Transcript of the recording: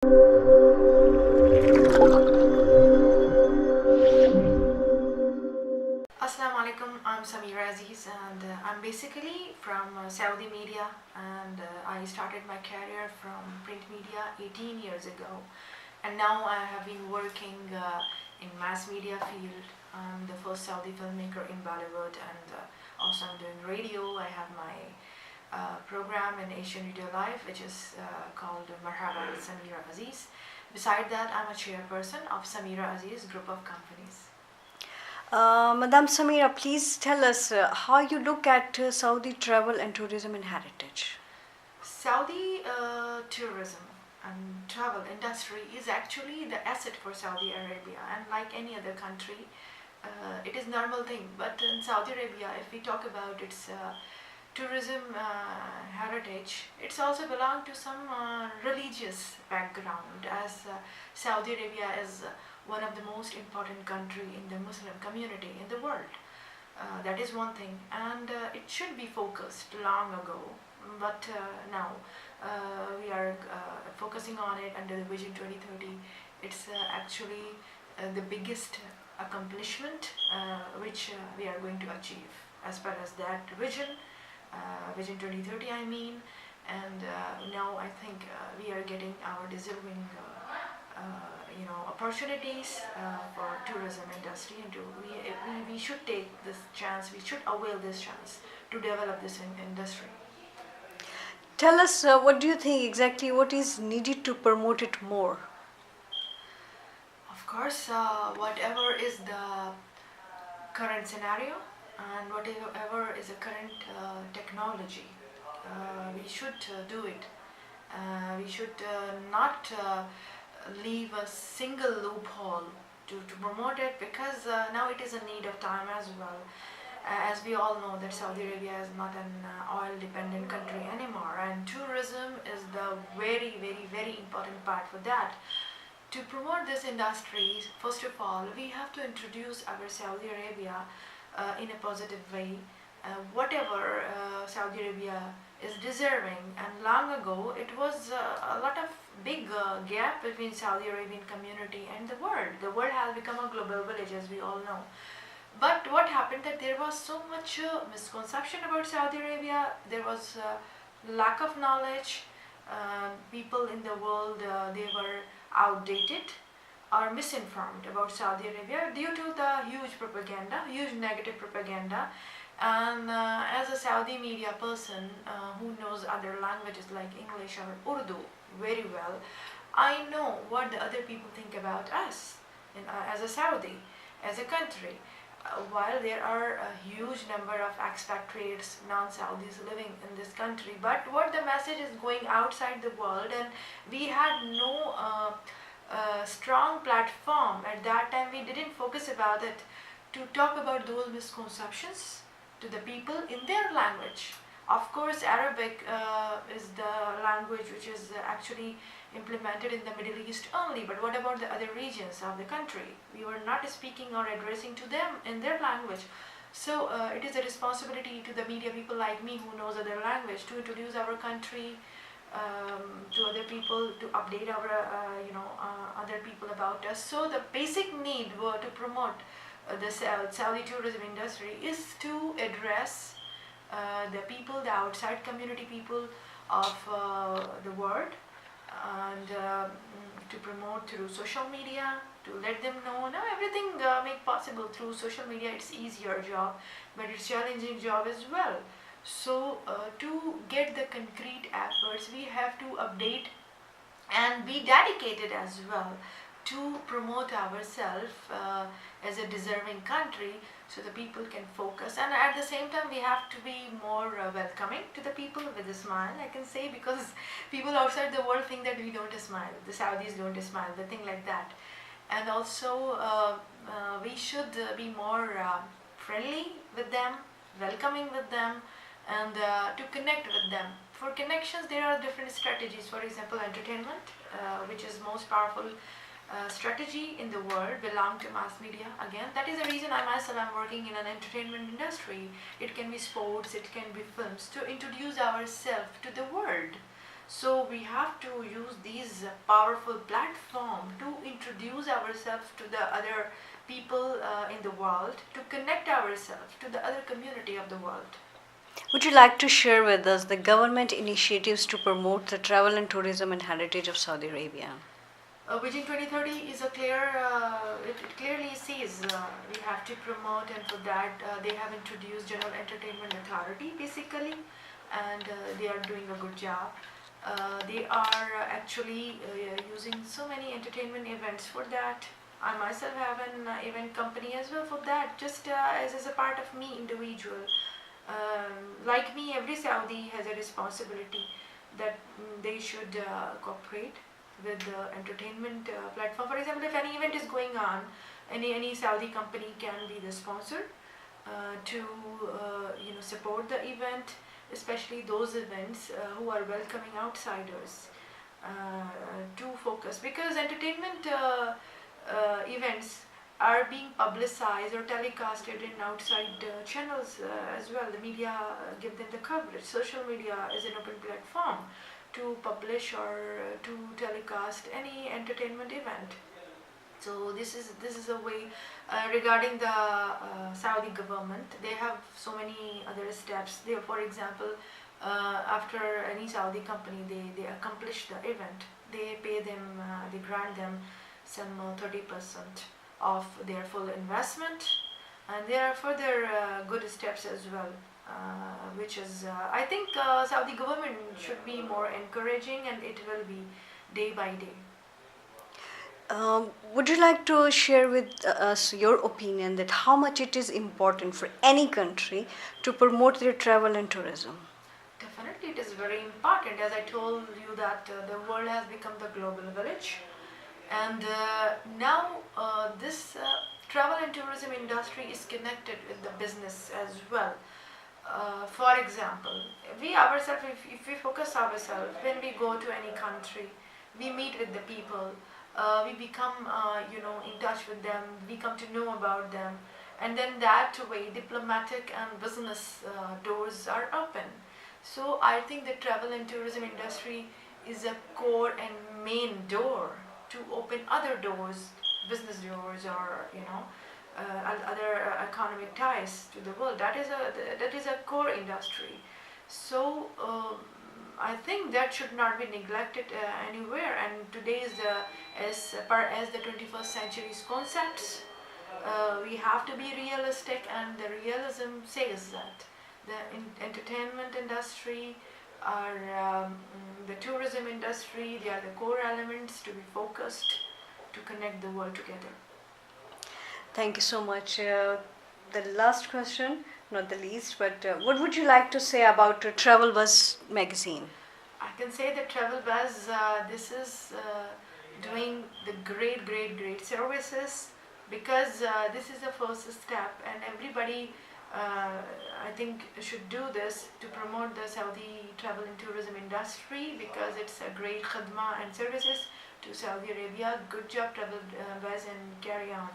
Assalamu alaikum, I'm Sameera Aziz and I'm basically from Saudi media and I started my career from print media 18 years ago and now I have been working in mass media field. I'm the first Saudi filmmaker in Bollywood and also I'm doing radio. I have my program in Asian Radio Live which is called Marhaba with Sameera Aziz. Beside that, I'm a chairperson of Sameera Aziz group of companies. Madam Sameera, please tell us how you look at Saudi travel and tourism and heritage. Saudi tourism and travel industry is actually the asset for Saudi Arabia, and like any other country, it is normal thing. But in Saudi Arabia, if we talk about its tourism heritage, it's also belong to some religious background, as Saudi Arabia is one of the most important country in the Muslim community in the world. That is one thing, and it should be focused long ago, but now we are focusing on it under the Vision 2030. It's actually the biggest accomplishment which we are going to achieve as far as that Vision 2030 I mean, and now I think we are getting our deserving opportunities for tourism industry, and we should take this chance, we should avail this chance to develop this industry. Tell us what do you think exactly what is needed to promote it more? Of course, whatever is the current scenario and whatever is the current technology, we should do it. We should not leave a single loophole to promote it, because now it is a need of time as well. As we all know that Saudi Arabia is not an oil dependent country anymore, and tourism is the very important part for that. To promote this industry, first of all, we have to introduce our Saudi Arabia in a positive way. Whatever Saudi Arabia is deserving, and long ago it was a lot of big gap between Saudi Arabian community and the world. The world has become a global village, as we all know. But what happened that there was so much misconception about Saudi Arabia. There was lack of knowledge. People in the world, they were outdated or misinformed about Saudi Arabia due to the huge negative propaganda. And as a Saudi media person who knows other languages like English or Urdu very well, I know what the other people think about us as a Saudi, as a country. While there are a huge number of expatriates, non-Saudis living in this country, but what the message is going outside the world, and we had no strong platform at that time. We didn't focus about it to talk about those misconceptions to the people in their language. Of course, Arabic is the language which is actually implemented in the Middle East only, but what about the other regions of the country? We were not speaking or addressing to them in their language. So it is a responsibility to the media people like me who knows other language to introduce our country to other people, to update our other people about us. So the basic need to promote the Saudi tourism industry is to address the people, the outside community people of the world, and to promote through social media, to let them know. Now everything made possible through social media. It's easier job, but it's challenging job as well. So to get the concrete efforts, we have to update and be dedicated as well to promote ourselves as a deserving country, so the people can focus, and at the same time we have to be more welcoming to the people with a smile, I can say, because people outside the world think that we don't smile, the Saudis don't smile, the thing like that. And also we should be more friendly with them, welcoming with them, and to connect with them. For connections, there are different strategies. For example, entertainment, which is most powerful strategy in the world, belong to mass media. Again, that is the reason I myself am working in an entertainment industry. It can be sports, it can be films, to introduce ourselves to the world. So we have to use these powerful platform to introduce ourselves to the other people in the world, to connect ourselves to the other community of the world. Would you like to share with us the government initiatives to promote the travel and tourism and heritage of Saudi Arabia? Vision 2030 is a it clearly says we have to promote, and for that they have introduced General Entertainment Authority basically, and they are doing a good job. They are actually using so many entertainment events for that. I myself have an event company as well for that, just as a part of me individual. Like me, every Saudi has a responsibility that they should cooperate with the entertainment platform. For example, if any event is going on, any Saudi company can be the sponsor to support the event, especially those events who are welcoming outsiders to focus, because entertainment events are being publicized or telecasted in outside channels as well. The media give them the coverage. Social media is an open platform to publish or to telecast any entertainment event. So this is a way regarding the Saudi government. They have so many other steps. They, for example, after any Saudi company they accomplish the event, they pay them, they grant them some 30% of their full investment, and there are further good steps as well, which is I think Saudi government should be more encouraging, and it will be day by day. Would you like to share with us your opinion that how much it is important for any country to promote their travel and tourism? Definitely, it is very important. As I told you that the world has become the global village, and now this travel and tourism industry is connected with the business as well. For example, we ourselves, if we focus ourselves, when we go to any country, we meet with the people, we become in touch with them, we come to know about them, and then that way diplomatic and business doors are open. So I think the travel and tourism industry is a core and main door to open other doors, business doors, or other economic ties to the world. That is a core industry. So I think that should not be neglected anywhere. And today's as far as the 21st century's concepts, we have to be realistic, and the realism says that the entertainment industry or the tourism industry, they are the core elements to be focused to connect the world together. Thank you so much. The last question, not the least, but what would you like to say about Travel Buzz magazine? I can say that Travel Buzz, this is doing the great services, because this is the first step, and everybody I think should do this to promote the Saudi travel and tourism industry, because it's a great khidma and services to Saudi Arabia. Good job, Travel Buzz, and carry on.